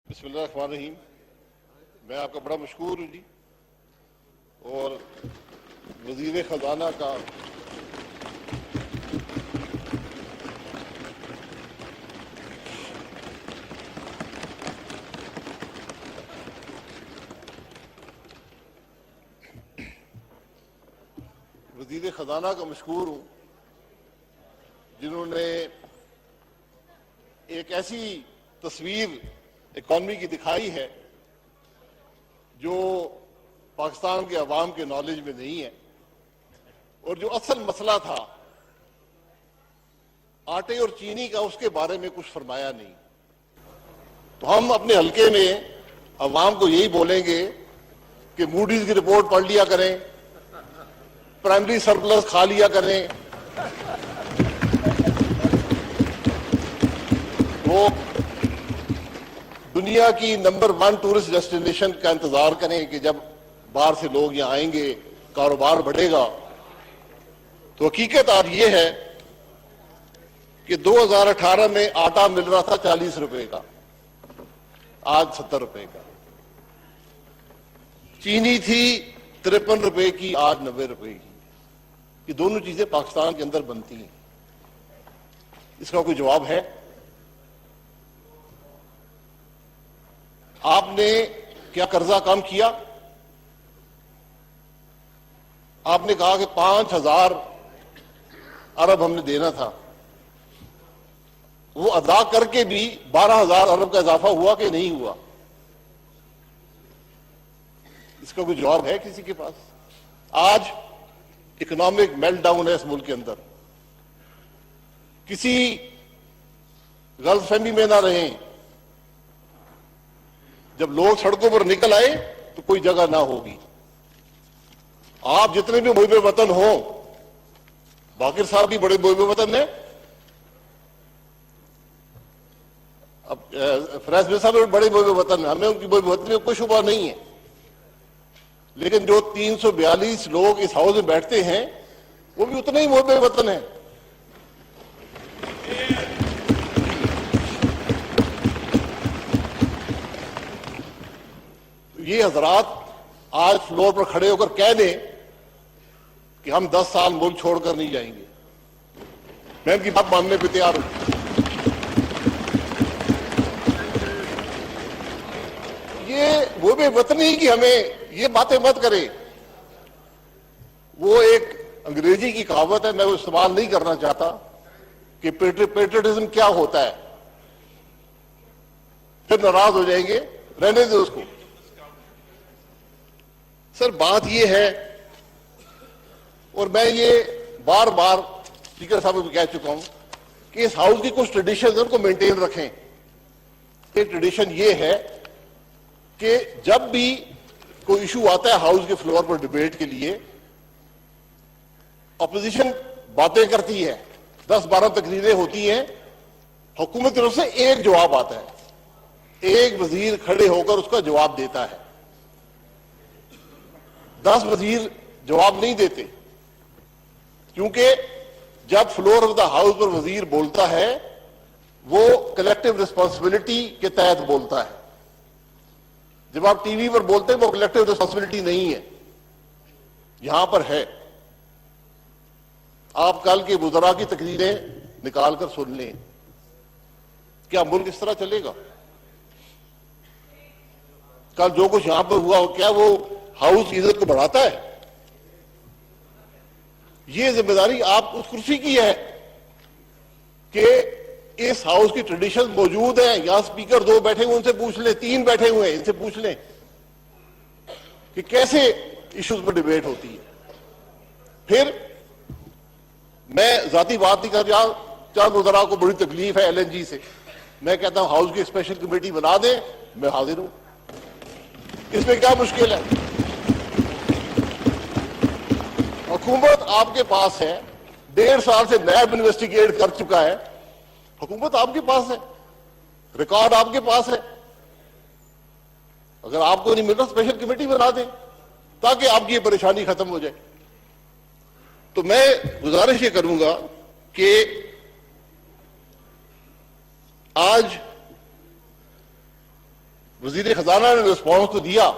بسم اللہ الرحمن الرحیم. میں آپ کا بڑا مشکور ہوں جی. اور وزیر خزانہ کا مشکور ہوں جنہوں نے ایک ایسی تصویر اکانومی کی دکھائی ہے جو پاکستان کے عوام کے نالج میں نہیں ہے. اور جو اصل مسئلہ تھا آٹے اور چینی کا، اس کے بارے میں کچھ فرمایا نہیں. تو ہم اپنے حلقے میں عوام کو یہی بولیں گے کہ موڈیز کی رپورٹ پڑھ لیا کریں، پرائمری سرپلس کھا لیا کریں. وہ دنیا کی نمبر 1 ٹورسٹ ڈیسٹینیشن کا انتظار کریں کہ جب باہر سے لوگ یہاں آئیں گے، کاروبار بڑھے گا. تو حقیقت آج یہ ہے کہ 2018 میں آٹا مل رہا تھا 40 روپے کا، آج 70 روپے کا. چینی تھی 53 روپے کی، آج 90 روپے کی. یہ دونوں چیزیں پاکستان کے اندر بنتی ہیں. اس کا کوئی جواب ہے؟ آپ نے کیا قرضہ کم کیا؟ آپ نے کہا کہ 5,000 ارب ہم نے دینا تھا. وہ ادا کر کے بھی 12,000 ارب کا اضافہ ہوا کہ نہیں ہوا؟ اس کا کوئی جواب ہے کسی کے پاس؟ آج اکنامک میلٹ ڈاؤن ہے اس ملک کے اندر. کسی غلط فہمی میں نہ رہیں. جب لوگ سڑکوں پر نکل آئے تو کوئی جگہ نہ ہوگی. آپ جتنے بھی محب وطن ہوں، باقر صاحب بھی بڑے محب وطن ہیں، اب فریض صاحب بڑے محب وطن ہیں، ہمیں ان کی محب وطنی میں کوئی شبہ نہیں ہے. لیکن جو 342 لوگ اس ہاؤس میں بیٹھتے ہیں وہ بھی اتنے ہی محب وطن ہیں. یہ حضرات آج فلور پر کھڑے ہو کر کہہ دیں کہ ہم 10 سال ملک چھوڑ کر نہیں جائیں گے، میں ان کی بات ماننے پہ تیار ہوں. یہ وہ بھی وطنی کی ہمیں یہ باتیں مت کرے. وہ ایک انگریزی کی کہاوت ہے، میں وہ استعمال نہیں کرنا چاہتا، کہ پیٹریٹزم کیا ہوتا ہے. پھر ناراض ہو جائیں گے، رہنے دیں اس کو. سر بات یہ ہے، اور میں یہ بار بار اسپیکر صاحب کو کہہ چکا ہوں کہ اس ہاؤس کی کچھ ٹریڈیشن ان کو مینٹین رکھیں. ایک ٹریڈیشن یہ ہے کہ جب بھی کوئی ایشو آتا ہے ہاؤس کے فلور پر ڈیبیٹ کے لیے، اپوزیشن باتیں کرتی ہے، 10-12 تقریریں ہوتی ہیں، حکومت کی طرف سے ایک جواب آتا ہے، ایک وزیر کھڑے ہو کر اس کا جواب دیتا ہے. 10 وزیر جواب نہیں دیتے، کیونکہ جب فلور آف دا ہاؤس پر وزیر بولتا ہے وہ کلیکٹو ریسپانسبلٹی کے تحت بولتا ہے. جب آپ ٹی وی پر بولتے ہیں وہ کلیکٹو ریسپانسبلٹی نہیں ہے، یہاں پر ہے. آپ کل کے وزراء کی تقریریں نکال کر سن لیں. کیا ملک اس طرح چلے گا؟ کل جو کچھ یہاں پر ہوا کیا وہ ہاؤس کی عزت کو بڑھاتا ہے؟ یہ ذمہ داری آپ اس کرسی کی ہے کہ اس ہاؤس کی ٹریڈیشن موجود ہے. یہاں سپیکر 2 بیٹھے ہوئے ان سے پوچھ لیں، 3 بیٹھے ہوئے ہیں ان سے پوچھ لیں کہ کیسے ایشوز پر ڈیبیٹ ہوتی ہے. پھر میں ذاتی بات نہیں کر رہا، چند وزراء کو بڑی تکلیف ہے LNG سے. میں کہتا ہوں ہاؤس کی اسپیشل کمیٹی بنا دیں، میں حاضر ہوں. اس میں کیا مشکل ہے؟ حکومت آپ کے پاس ہے، 1.5 سال سے نیب انویسٹیگیٹ کر چکا ہے. حکومت آپ کے پاس ہے، ریکارڈ آپ کے پاس ہے. اگر آپ کو نہیں مل رہا اسپیشل کمیٹی بنا دیں تاکہ آپ کی یہ پریشانی ختم ہو جائے. تو میں گزارش یہ کروں گا کہ آج وزیر خزانہ نے رسپانس تو دیا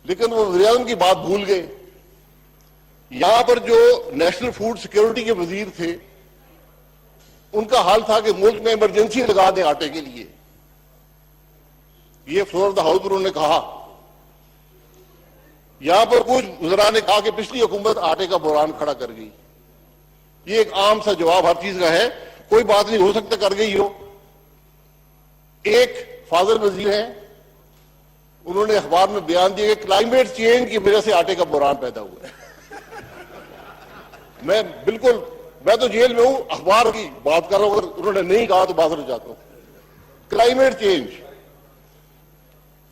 لیکن وہ وزیر اعظم کی بات بھول گئے. یہاں پر جو نیشنل فوڈ سیکیورٹی کے وزیر تھے ان کا حال تھا کہ ملک میں ایمرجنسی لگا دیں آٹے کے لیے. یہ فلور آف دا ہاؤس پر انہوں نے کہا. یہاں پر کچھ وزراء نے کہا کہ پچھلی حکومت آٹے کا بحران کھڑا کر گئی. یہ ایک عام سا جواب ہر چیز کا ہے, کوئی بات نہیں, ہو سکتا کر گئی ہو. ایک فاضل وزیر ہیں, انہوں نے اخبار میں بیان دیا کہ کلائمیٹ چینج کی وجہ سے آٹے کا بحران پیدا ہوا ہے. میں تو جیل میں ہوں, اخبار کی بات کر رہا ہوں, اگر انہوں نے نہیں کہا تو بازار جاتا ہوں. Climate change.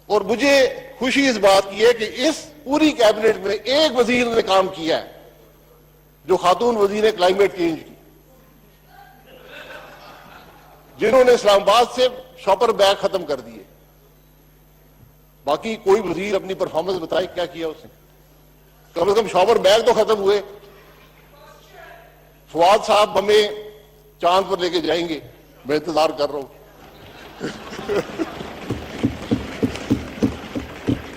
اور مجھے خوشی اس بات کی ہے کہ اس پوری کیبنٹ میں ایک وزیر نے کام کیا ہے جو خاتون وزیر ہے کلائمیٹ چینج کی, جنہوں نے اسلام آباد سے شاپر بیگ ختم کر دیے. باقی کوئی وزیر اپنی پرفارمنس بتائے کیا کیا اس نے. کم از کم شاپر بیگ تو ختم ہوئے. فواد صاحب ہمیں چاند پر لے کے جائیں گے, میں انتظار کر رہا ہوں.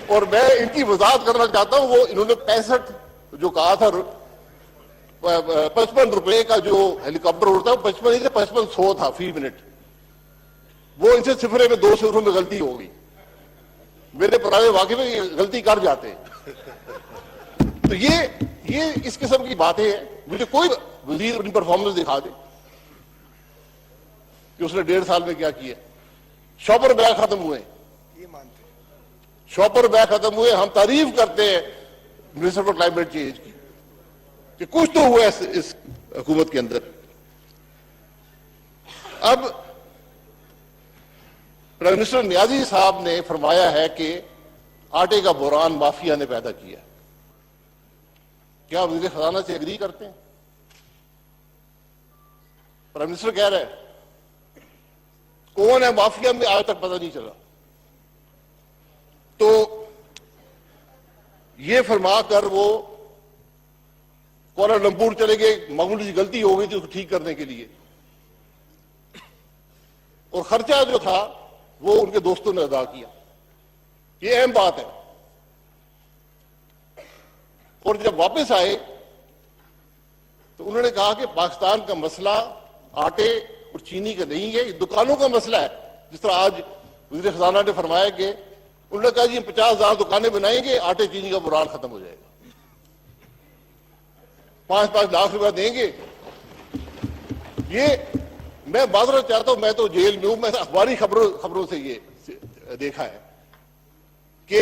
اور میں ان کی وضاحت کرنا چاہتا ہوں, وہ انہوں نے 65 جو کہا تھا 55 روپے کا جو ہیلی کاپٹر اڑتا ہے, 55 سے 5500 تھا فی منٹ. وہ ان سے صفرے میں 2 صفروں میں غلطی ہو گئی. میرے پرانے واقعے میں یہ غلطی کر جاتے ہیں. تو یہ اس قسم کی باتیں ہیں. مجھے کوئی وزیر اپنی پرفارمنس دکھا دے کہ اس نے 1.5 سال میں کیا کیا. شاپر بیگ ختم ہوئے, شاپر بیگ ختم ہوئے. ہم تعریف کرتے ہیں منسٹر فار کلائمیٹ چینج کی کہ کچھ تو ہوا ہے اس حکومت کے اندر. اب پرائم منسٹر نیازی صاحب نے فرمایا ہے کہ آٹے کا بحران مافیا نے پیدا کیا. کیا وزیر خزانہ سے ایگری کرتے ہیں؟ پرائم منسٹر کہہ رہے ہیں کون ہے مافیا میں آج تک پتہ نہیں چلا. تو یہ فرما کر وہ کوالالمپور چلے گئے, معمولی سی غلطی ہو گئی تھی اس کو ٹھیک کرنے کے لیے, اور خرچہ جو تھا وہ ان کے دوستوں نے ادا کیا. یہ اہم بات ہے. اور جب واپس آئے تو انہوں نے کہا کہ پاکستان کا مسئلہ آٹے اور چینی کا نہیں ہے, یہ دکانوں کا مسئلہ ہے. جس طرح آج وزیر خزانہ نے فرمایا کہ انہوں نے کہا جی 50,000 دکانیں بنائیں گے, آٹے چینی کا بحران ختم ہو جائے گا. 5-5 لاکھ روپے دیں گے. یہ میں معذرت چاہتا ہوں, میں تو جیل میں ہوں, میں اخباری خبروں سے یہ دیکھا ہے کہ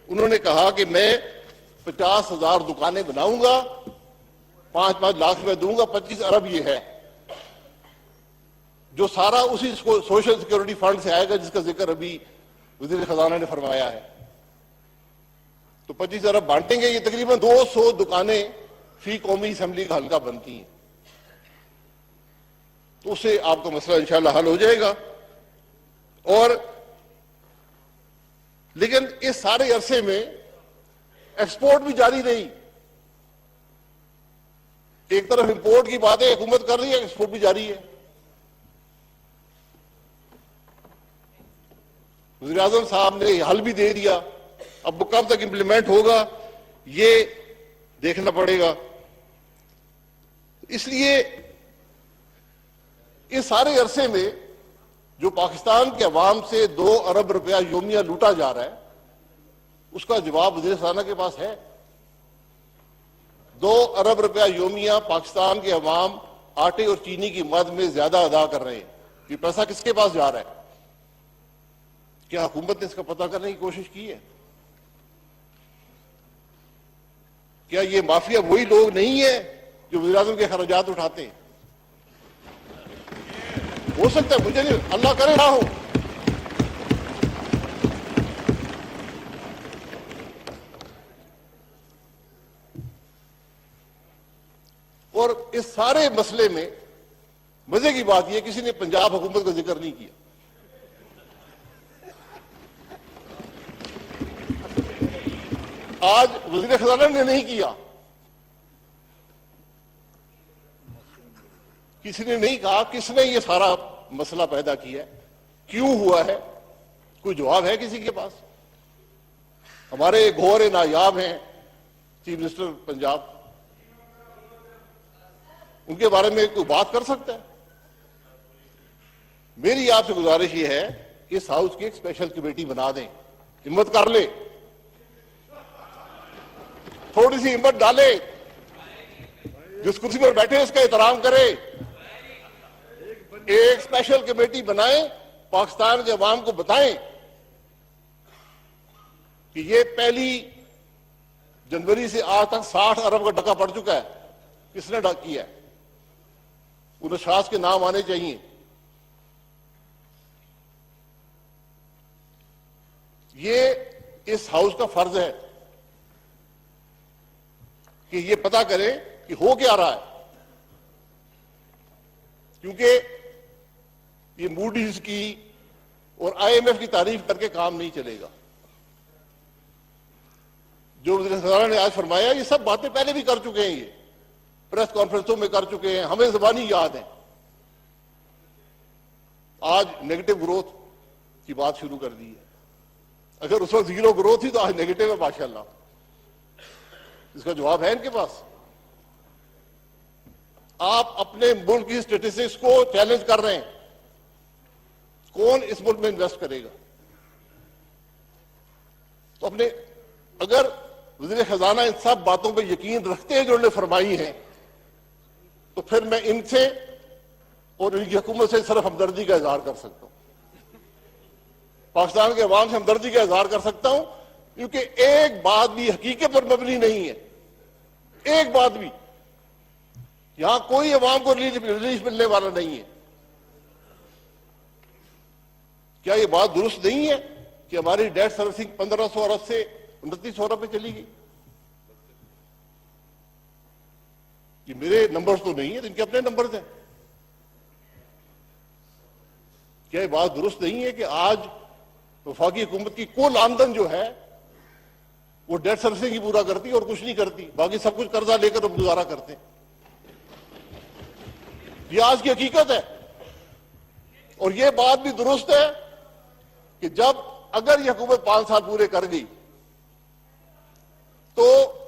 انہوں نے کہا کہ میں 50,000 دکانیں بناؤں گا, 5-5 لاکھ روپے دوں گا, 25 ارب یہ ہے جو سارا اسی سوشل سیکورٹی فنڈ سے آئے گا جس کا ذکر ابھی وزیر خزانہ نے فرمایا ہے. تو 25 ارب بانٹیں گے. یہ تقریباً 200 دکانیں فی قومی اسمبلی کا حلقہ بنتی ہیں. تو اس سے آپ کا مسئلہ انشاءاللہ حل ہو جائے گا. اور لیکن اس سارے عرصے میں ایکسپورٹ بھی جاری نہیں. ایک طرف امپورٹ کی باتیں حکومت کر رہی ہے, ایکسپورٹ بھی جاری ہے. وزیر اعظم صاحب نے حل بھی دے دیا, اب وہ کب تک امپلیمنٹ ہوگا یہ دیکھنا پڑے گا. اس لیے اس سارے عرصے میں جو پاکستان کے عوام سے 2 ارب روپیہ یومیہ لوٹا جا رہا ہے اس کا جواب وزیر خزانہ کے پاس ہے. 2 ارب روپیہ یومیہ پاکستان کے عوام آٹے اور چینی کی مد میں زیادہ ادا کر رہے ہیں. یہ پیسہ کس کے پاس جا رہا ہے؟ کیا حکومت نے اس کا پتہ کرنے کی کوشش کی ہے؟ کیا یہ مافیا وہی لوگ نہیں ہیں جو وزیر اعظم کے اخراجات اٹھاتے ہیں؟ ہو سکتا ہے, مجھے نہیں, اللہ کرے نہ ہو. اور اس سارے مسئلے میں مزے کی بات یہ کسی نے پنجاب حکومت کا ذکر نہیں کیا. آج وزیر خزانہ نے نہیں کیا, کسی نے نہیں کہا کس نے یہ سارا مسئلہ پیدا کیا ہے, کیوں ہوا ہے, کوئی جواب ہے کسی کے پاس؟ ہمارے گھور نایاب ہیں چیف منسٹر پنجاب، ان کے بارے میں کوئی بات کر سکتا ہے؟ میری آپ سے گزارش یہ ہے کہ اس ہاؤس کی ایک اسپیشل کمیٹی بنا دیں، ہمت کر لے، تھوڑی سی ہمت ڈالے، جس کرسی پر بیٹھے اس کا احترام کرے، ایک اسپیشل کمیٹی بنائیں، پاکستان کے عوام کو بتائیں کہ یہ 1 جنوری سے آج تک 60 ارب کا ڈکا پڑ چکا ہے، کس نے ڈک کیا ہے؟ ان اشخاص کے نام آنے چاہیے۔ یہ اس ہاؤس کا فرض ہے کہ یہ پتہ کرے کہ ہو کیا رہا ہے، کیونکہ یہ موڈیز کی اور IMF کی تعریف کر کے کام نہیں چلے گا۔ جو وزیر خزانہ نے آج فرمایا یہ سب باتیں پہلے بھی کر چکے ہیں، یہ پریس کانفرنسوں میں کر چکے ہیں، ہمیں زبانی یاد ہے۔ آج نیگیٹو گروتھ کی بات شروع کر دی ہے، اگر اس وقت زیرو گروتھ تھی تو آج نیگیٹو ہے ماشاءاللہ۔ اس کا جواب ہے ان کے پاس؟ آپ اپنے ملک کی اسٹیٹسٹکس کو چیلنج کر رہے ہیں، کون اس ملک میں انویسٹ کرے گا؟ تو اپنے اگر وزیر خزانہ ان سب باتوں پہ یقین رکھتے ہیں جو انہوں نے فرمائی ہیں، تو پھر میں ان سے اور ان کی حکومت سے صرف ہمدردی کا اظہار کر سکتا ہوں، پاکستان کے عوام سے ہمدردی کا اظہار کر سکتا ہوں، کیونکہ ایک بات بھی حقیقت پر مبنی نہیں ہے، ایک بات بھی یہاں کوئی عوام کو ریلیف ملنے والا نہیں ہے۔ کیا یہ بات درست نہیں ہے کہ ہماری ڈیٹ سروسنگ 1500 ارب سے 2900 ارب پہ چلی گئی؟ یہ میرے نمبرز تو نہیں ہیں، ان کے اپنے نمبرز ہیں۔ کیا یہ بات درست نہیں ہے کہ آج وفاقی حکومت کی کل آمدن جو ہے وہ ڈیٹ سروسنگ ہی پورا کرتی ہے اور کچھ نہیں کرتی، باقی سب کچھ قرضہ لے کر گزارا کرتے ہیں؟ یہ آج کی حقیقت ہے۔ اور یہ بات بھی درست ہے کہ جب اگر یہ حکومت 5 سال پورے کر گئی تو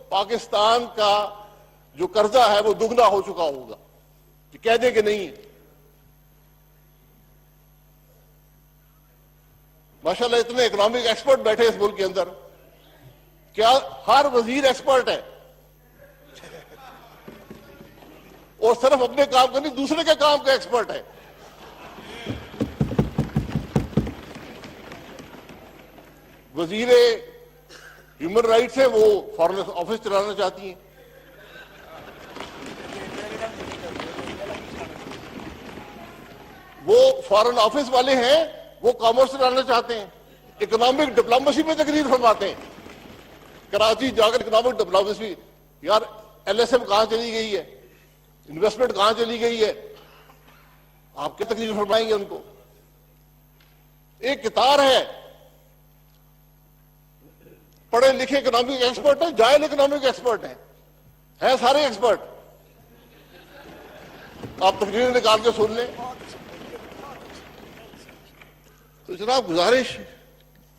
پاکستان کا جو قرضہ ہے وہ دگنا ہو چکا ہوگا، کہ کہہ دیں کہ نہیں؟ ماشاءاللہ اتنے اکنامک ایکسپرٹ بیٹھے اس ملک کے اندر، کیا ہر وزیر ایکسپرٹ ہے؟ اور صرف اپنے کام کا نہیں، دوسرے کے کام کا ایکسپرٹ ہے۔ وزیر ہیومن رائٹس ہے، وہ فارن آفس چلانا چاہتی ہیں۔ وہ فارن آفس والے ہیں، وہ کامرس چلانا چاہتے ہیں، اکنامک ڈپلومیسی میں تقریر فرماتے ہیں۔ کراچی جا کر اکنامک ڈپلومیسی، یار LSM کہاں چلی گئی ہے؟ انویسٹمنٹ کہاں چلی گئی ہے؟ آپ کیا تقریر فرمائیں گے ان کو؟ ایک کتار ہے، پڑھے لکھے اکنامک ایکسپرٹ ہیں، جاہل اکنامک ایکسپرٹ ہیں سارے ایکسپرٹ۔ آپ تقریر نکال کے سن لیں۔ تو جناب گزارش،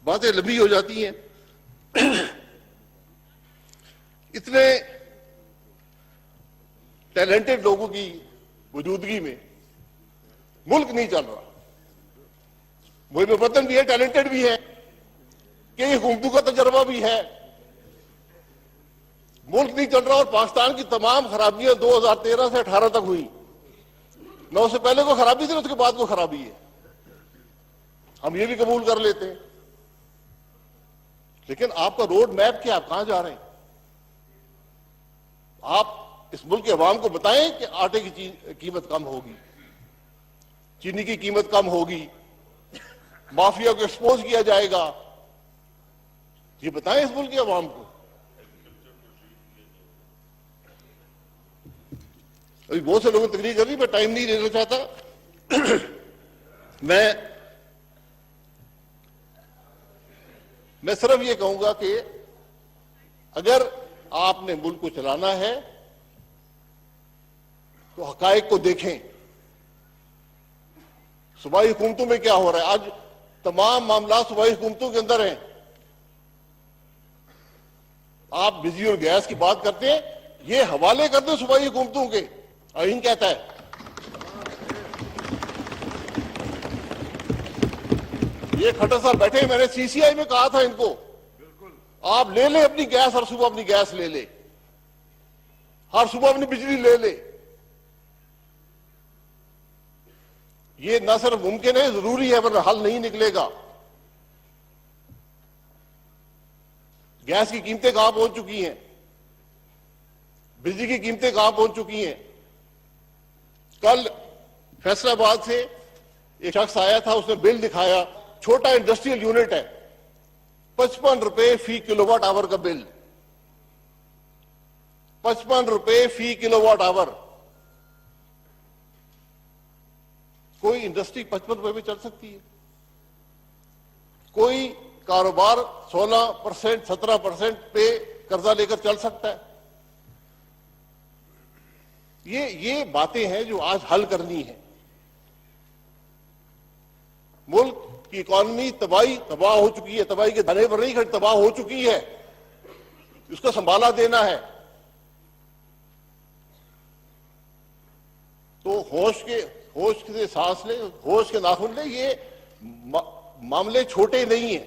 باتیں لمبی ہو جاتی ہیں، اتنے ٹیلنٹڈ لوگوں کی موجودگی میں ملک نہیں چل رہا۔ محب وطن بھی ہے، ٹیلنٹڈ بھی ہے، کئی حکومتوں کا تجربہ بھی ہے، ملک نہیں چل رہا۔ اور پاکستان کی تمام خرابیاں 2013 سے 18 تک ہوئی، نہ اس سے پہلے کو خرابی تھی، نہ اس کے بعد کو خرابی ہے، ہم یہ بھی قبول کر لیتے ہیں۔ لیکن آپ کا روڈ میپ کیا؟ آپ کہاں جا رہے ہیں؟ آپ اس ملک کے عوام کو بتائیں کہ آٹے کی قیمت کم ہوگی، چینی کی قیمت کم ہوگی، مافیا کو ایکسپوز کیا جائے گا، یہ بتائیں اس ملک کے عوام کو۔ ابھی بہت سے لوگوں نے تقریر کر لی، میں ٹائم نہیں لینا چاہتا۔ میں صرف یہ کہوں گا کہ اگر آپ نے ملک کو چلانا ہے تو حقائق کو دیکھیں۔ صوبائی حکومتوں میں کیا ہو رہا ہے؟ آج تمام معاملات صوبائی حکومتوں کے اندر ہیں. آپ بجلی اور گیس کی بات کرتے ہیں, یہ حوالے کر دیں صوبائی حکومتوں کے. آئین کہتا ہے یہ کھٹر صاحب بیٹھے ہیں, میں نے سی سی آئی میں کہا تھا ان کو, آپ لے لیں اپنی گیس, ہر صبح اپنی گیس لے لیں, ہر صبح اپنی بجلی لے لیں. یہ نہ صرف ممکن ہے, ضروری ہے, ورنہ حل نہیں نکلے گا. گیس کی قیمتیں کہاں پہنچ چکی ہیں, بجلی کی قیمتیں کہاں پہنچ چکی ہیں. کل فیصل آباد سے ایک شخص آیا تھا, اس نے بل دکھایا, چھوٹا انڈسٹریل یونٹ ہے, 55 روپے فی کلو واٹ آور کا بل, 55 روپے فی کلو واٹ آور. کوئی انڈسٹری 55 روپے میں چل سکتی ہے؟ کوئی کاروبار 16%, 17% پہ قرضہ لے کر چل سکتا ہے؟ یہ باتیں ہیں جو آج حل کرنی ہیں. ملک کی اکانومی تباہ ہو چکی ہے, تباہی کے دھانے پر نہیں کھڑی, تباہ ہو چکی ہے, اس کو سنبھالا دینا ہے. تو ہوش کے سانس لیں, ہوش کے ناخن لیں. یہ معاملے چھوٹے نہیں ہیں,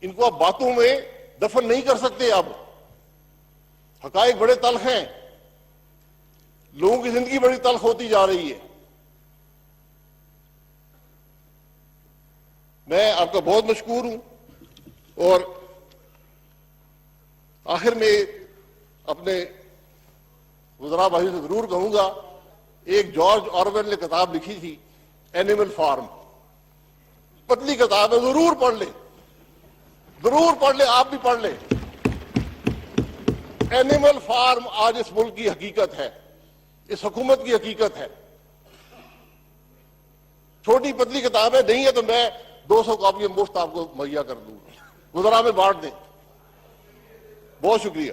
ان کو آپ باتوں میں دفن نہیں کر سکتے. اب حقائق بڑے تلخ ہیں, لوگوں کی زندگی بڑی تلخ ہوتی جا رہی ہے. میں آپ کا بہت مشکور ہوں, اور آخر میں اپنے وزراء بھائی سے ضرور کہوں گا, ایک جارج آرویل نے کتاب لکھی تھی اینیمل فارم, پتلی کتاب ہے, ضرور پڑھ لیں, ضرور پڑھ لیں, آپ بھی پڑھ لیں. اینیمل فارم آج اس ملک کی حقیقت ہے, اس حکومت کی حقیقت ہے. چھوٹی پتلی کتاب ہے, نہیں ہے تو میں 200 کاپیاں مفت آپ کو مہیا کر دوں, وزراء میں بانٹ دیں. بہت شکریہ.